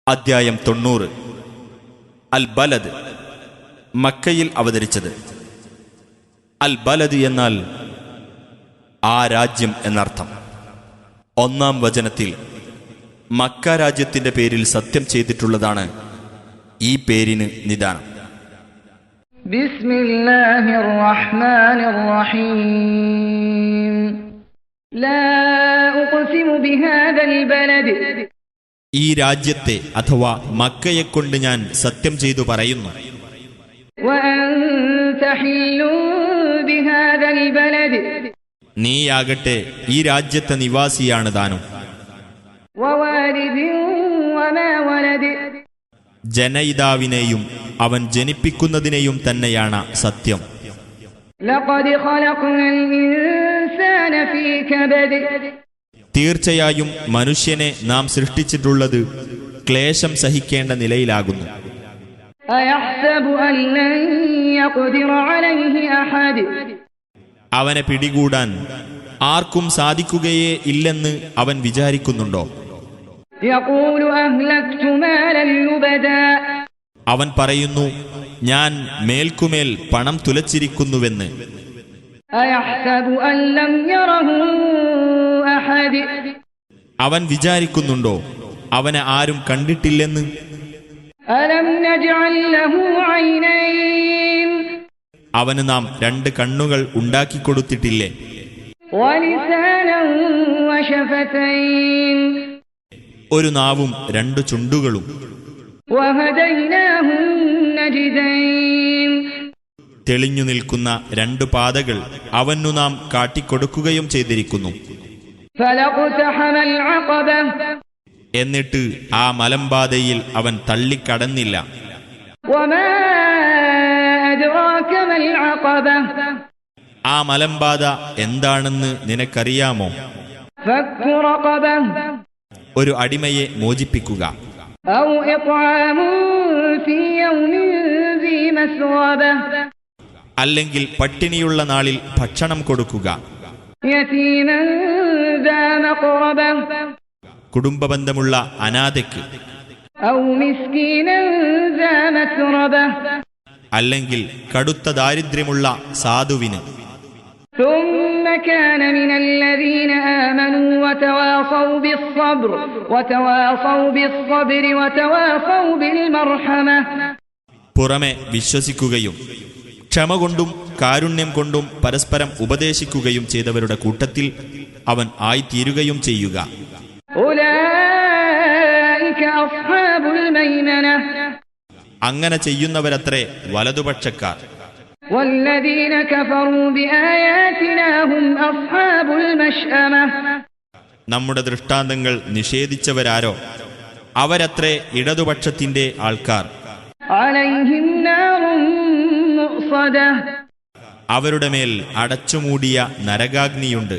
അദ്ധ്യായം 90. അൽ ബലദ്, മക്കയിൽ അവതരിച്ചത്. അൽ ബലദ് എന്നാൽ ആ രാജ്യം എന്നർത്ഥം. ഒന്നാം വചനത്തിൽ മക്ക രാജ്യത്തിന്റെ പേരിൽ സത്യം ചെയ്തിട്ടുള്ളതാണ് ഈ പേരിന് നിദാനം. ബിസ്മില്ലാഹിർ റഹ്മാനിർ റഹീം. ലാ ഉഖ്സിമു ബിഹാദൽ ബലദ്. ഈ രാജ്യത്തെ അഥവാ മക്കയെക്കൊണ്ട് ഞാൻ സത്യം ചെയ്തു പറയുന്നു. നീയാകട്ടെ ഈ രാജ്യത്തെ നിവാസിയാണ് താനും. ജനയിതാവിനെയും അവൻ ജനിപ്പിക്കുന്നതിനെയും തന്നെയാണ് സത്യം. തീർച്ചയായും മനുഷ്യനെ നാം സൃഷ്ടിച്ചിട്ടുള്ളത് ക്ലേശം സഹിക്കേണ്ട നിലയിലാകുന്നു. അവനെ പിടികൂടാൻ ആർക്കും സാധിക്കുകയേ ഇല്ലെന്ന് അവൻ വിചാരിക്കുന്നുണ്ടോ? അവൻ പറയുന്നു, ഞാൻ മേൽക്കുമേൽ പണം തുലച്ചിരിക്കുന്നുവെന്ന്. അവൻ വിചാരിക്കുന്നുണ്ടോ അവനെ ആരും കണ്ടിട്ടില്ലെന്ന്? അവന് നാം 2 കണ്ണുകൾ ഉണ്ടാക്കിക്കൊടുത്തിട്ടില്ലേ? ഒരു നാവും 2 ചുണ്ടുകളും. തെളിഞ്ഞു നിൽക്കുന്ന 2 പാതകൾ അവനു നാം കാട്ടിക്കൊടുക്കുകയും ചെയ്തിരിക്കുന്നു. എന്നിട്ട് ആ മലമ്പാതയിൽ അവൻ തള്ളിക്കടന്നില്ല. ആ മലമ്പാത എന്താണെന്ന് നിനക്കറിയാമോ? ഒരു അടിമയെ മോചിപ്പിക്കുക, അല്ലെങ്കിൽ പട്ടിണിയുള്ള നാളിൽ ഭക്ഷണം കൊടുക്കുക, കുടുംബബന്ധമുള്ള അനാഥയ്ക്ക്, അല്ലെങ്കിൽ കടുത്ത ദാരിദ്ര്യമുള്ള സാധുവിന്. പുറമെ വിശ്വസിക്കുകയും ക്ഷമ കൊണ്ടും കാരുണ്യം കൊണ്ടും പരസ്പരം ഉപദേശിക്കുകയും ചെയ്തവരുടെ കൂട്ടത്തിൽ അവൻ ആയിത്തീരുകയും ചെയ്യുക. അങ്ങനെ ചെയ്യുന്നവരത്രേ വലതുപക്ഷക്കാർ. നമ്മുടെ ദൃഷ്ടാന്തങ്ങൾ നിഷേധിച്ചവരാരോ അവരത്രേ ഇടതുപക്ഷത്തിന്റെ ആൾക്കാർ. അവരുടെ മേൽ അടച്ചുമൂടിയ നരകാഗ്നിയുണ്ട്.